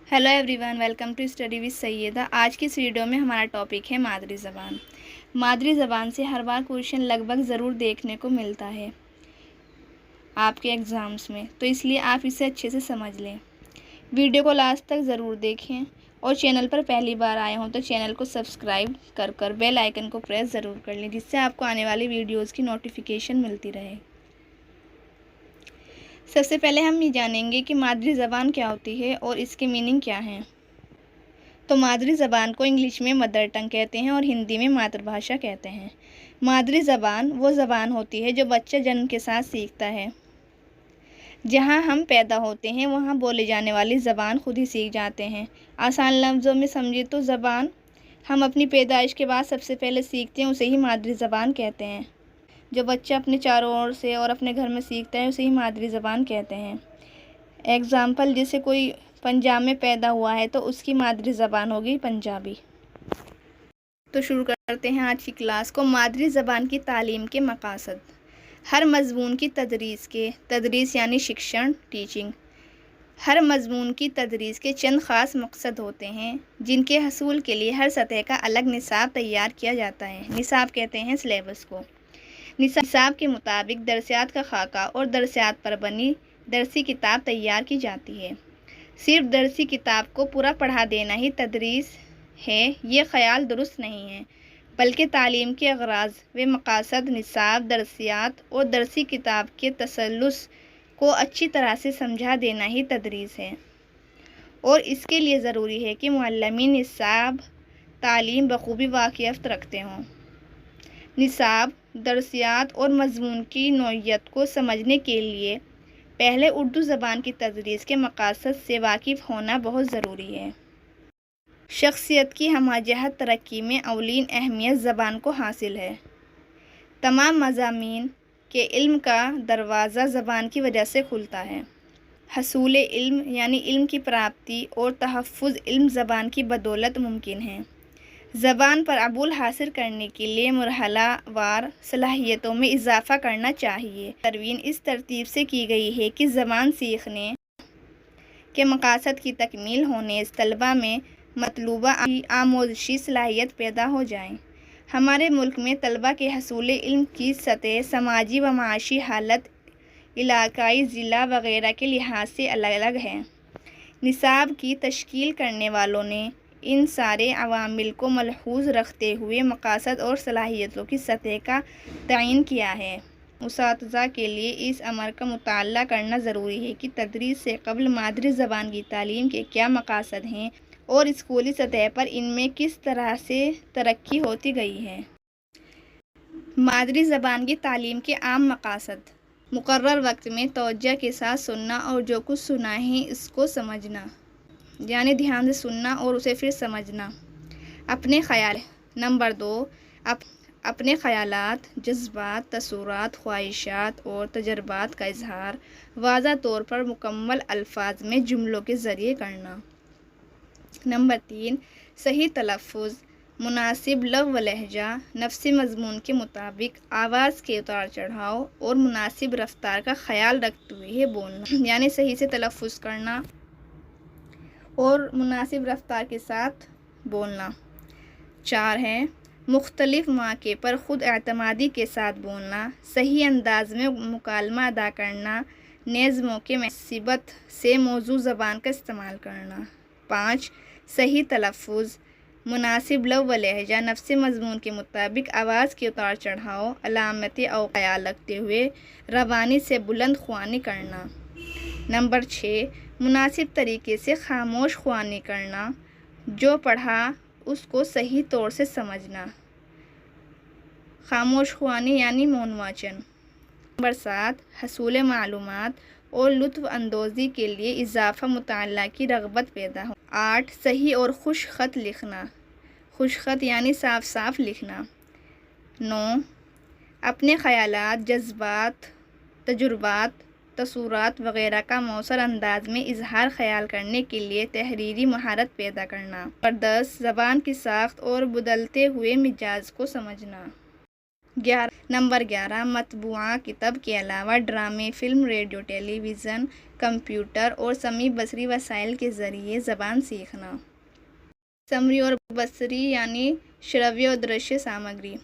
Hello everyone, welcome to study with Syeda. आज की इस वीडियो में हमारा टॉपिक है मादरी ज़बान। मादरी ज़बान से हर बार क्वेश्चन लगभग ज़रूर देखने को मिलता है आपके एग्ज़ाम्स में, तो इसलिए आप इसे अच्छे से समझ लें। वीडियो को लास्ट तक ज़रूर देखें और चैनल पर पहली बार आए हों तो चैनल को सब्सक्राइब कर बेल आइकन को प्रेस ज़रूर कर लें, जिससे आपको आने वाली वीडियोज़ की नोटिफिकेशन मिलती रहे। सबसे पहले हम ये जानेंगे कि मादरी ज़बान क्या होती है और इसके मीनिंग क्या हैं। तो मादरी ज़बान को इंग्लिश में मदर टंग कहते हैं और हिंदी में मातृभाषा कहते हैं। मादरी ज़बान वो ज़बान होती है जो बच्चा जन्म के साथ सीखता है। जहाँ हम पैदा होते हैं वहाँ बोले जाने वाली ज़बान खुद ही सीख जाते हैं। आसान लफ्ज़ों में समझे तो ज़बान हम अपनी पैदाइश के बाद सबसे पहले सीखते हैं, उसे ही मादरी ज़बान कहते हैं। जो बच्चा अपने चारों ओर से और अपने घर में सीखता है उसे ही मादरी ज़बान कहते हैं। एग्ज़ाम्पल, जैसे कोई पंजाब में पैदा हुआ है तो उसकी मादरी ज़बान होगी पंजाबी। तो शुरू करते हैं आज की क्लास को। मादरी ज़बान की तालीम के मकासद। हर मज़मून की तदरीस यानी शिक्षण, टीचिंग। हर मज़मून की तदरीस के चंद ख़ास मकसद होते हैं जिनके हसूल के लिए हर सतह का अलग निसाब तैयार किया जाता है। निसाब कहते हैं सिलेबस को। निसाब के मुताबिक दरसियात का खाका और दरसियात पर बनी दरसी किताब तैयार की जाती है। सिर्फ दरसी किताब को पूरा पढ़ा देना ही तदरीस है, ये ख़याल दुरुस्त नहीं है, बल्कि तालीम के अगराज़ व मकासद, निसाब, दरसियात और दरसी किताब के तसल्लुस को अच्छी तरह से समझा देना ही तदरीस है। और इसके लिए ज़रूरी है कि मुअल्लिमीन निसाब तालीम बखूबी वाक़िफ़ रखते हों। निसाब, दरसियात और मज़मून की नौइयत को समझने के लिए पहले उर्दू ज़बान की तदरीस के मकासद से वाकिफ़ होना बहुत ज़रूरी है। शख्सियत की हमाजहत तरक्की में अवलीन अहमियत ज़बान को हासिल है। तमाम मज़ामीन के इल्म का दरवाज़ा ज़बान की वजह से खुलता है। हसूल इल्म यानी इल्म की प्राप्ति और तहफ़्फ़ुज़ इल्म ज़बान की बदौलत मुमकिन है। ज़बान पर अबूल हासिल करने के लिए मरहलावार सलाहियतों में इजाफ़ा करना चाहिए। तरवीन इस तरतीब से की गई है कि ज़बान सीखने के मकासद की तकमील होने तलबा में मतलूबा आमोज़शी सलाहियत पैदा हो जाए। हमारे मुल्क में तलबा के हसूल इल्म की सतह समाजी व माशी हालत, इलाकाई, ज़िला वग़ैरह के लिहाज से अलग अलग है। निसाब की तश्कील करने वालों ने इन सारे अवामिल को मलहूज़ रखते हुए मकासद और सलाहियतों की सतह का तयन किया है। उसातिज़ा के लिए इस अमर का मुताला करना ज़रूरी है कि तदरीस से क़ब्ल मादरी ज़बान की तालीम के क्या मकासद हैं और स्कूली सतह पर इनमें किस तरह से तरक्की होती गई है। मादरी ज़बान की तालीम के आम मकासद: मुकर्रर वक्त में तवज्जो के साथ सुनना और जो कुछ सुना है इसको समझना, यानी ध्यान से सुनना और उसे फिर समझना। अपने ख़याल। नंबर 2, अपने ख़यालात, जज्बात, तसुरात, ख्वाहिशात और तजर्बात का इजहार वाज़ा तौर पर मुकम्मल अल्फाज में जुमलों के ज़रिए करना। नंबर 3, सही तलफ़्फ़ुज़, मुनासिब लफ़्ज़ व लहजा, नफ्सी मज़मून के मुताबिक आवाज़ के उतार चढ़ाव और मुनासिब रफ्तार का ख़याल रखते हुए बोलना, यानी सही से तलफ़्फ़ुज़ करना और मुनासिब रफ्तार के साथ बोलना। 4 है मुख्तलिफ़ मौक़े पर ख़ुद एतमादी के साथ बोलना, सही अंदाज में मुकालमा अदा करना, नेज़ मौक़े मुनासिबत से मौजू ज़बान का इस्तेमाल करना। 5, सही तलफ़्फ़ुज़, मुनासिब लफ़्ज़ व लहजा, नफ्सी मज़मून के मुताबिक आवाज़ के उतार चढ़ाव, अलामतें और ख़याल रखते हुए रवानी से बुलंद ख़्वानी करना। नंबर 6, मुनासिब तरीके से खामोश ख़्वानी करना, जो पढ़ा उसको सही तौर से समझना। खामोश ख़्वानी यानी मौन वाचन। नंबर 7, हसूल मालूमात और लुत्फ़ अंदोज़ी के लिए इजाफ़ा मुताल्ला की रग़बत पैदा हो। 8, सही और खुश ख़त लिखना, खुश ख़त यानी साफ साफ लिखना। 9, अपने ख़यालात, जज्बात, तजुर्बात, तसुरात वग़ैरह का मौसर अंदाज में इजहार ख़याल करने के लिए तहरीरी महारत पैदा करना। और 10, ज़बान की साख्त और बदलते हुए मिजाज को समझना। نمبر 11 مطبوعہ کتب کے علاوہ ڈرامے، فلم، ریڈیو، ٹیلی ویژن، کمپیوٹر اور سمیع بصری وسائل کے ذریعے زبان سیکھنا۔ سمعی اور بصری یعنی شروی اور درشیہ سامگری۔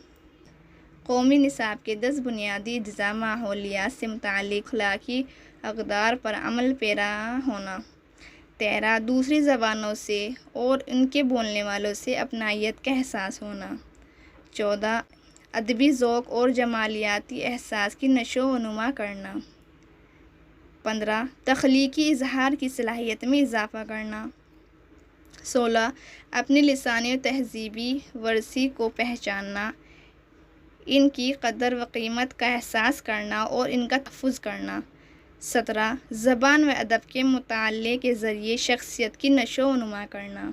قومی نصاب کے 10 بنیادی اجزاء ماحولیات سے متعلق اخلاقی اقدار پر عمل پیرا ہونا۔ 13 دوسری زبانوں سے اور ان کے بولنے والوں سے اپنائیت کا احساس ہونا۔ 14 ادبی ذوق اور جمالیاتی احساس کی نشو و نما کرنا۔ 15 تخلیقی اظہار کی صلاحیت میں اضافہ کرنا۔ 16 اپنی لسانی اور تہذیبی ورثے کو پہچاننا، ان کی قدر و قیمت کا احساس کرنا اور ان کا تحفظ کرنا۔ 17 زبان و ادب کے مطالعے کے ذریعے شخصیت کی نشو و نما کرنا۔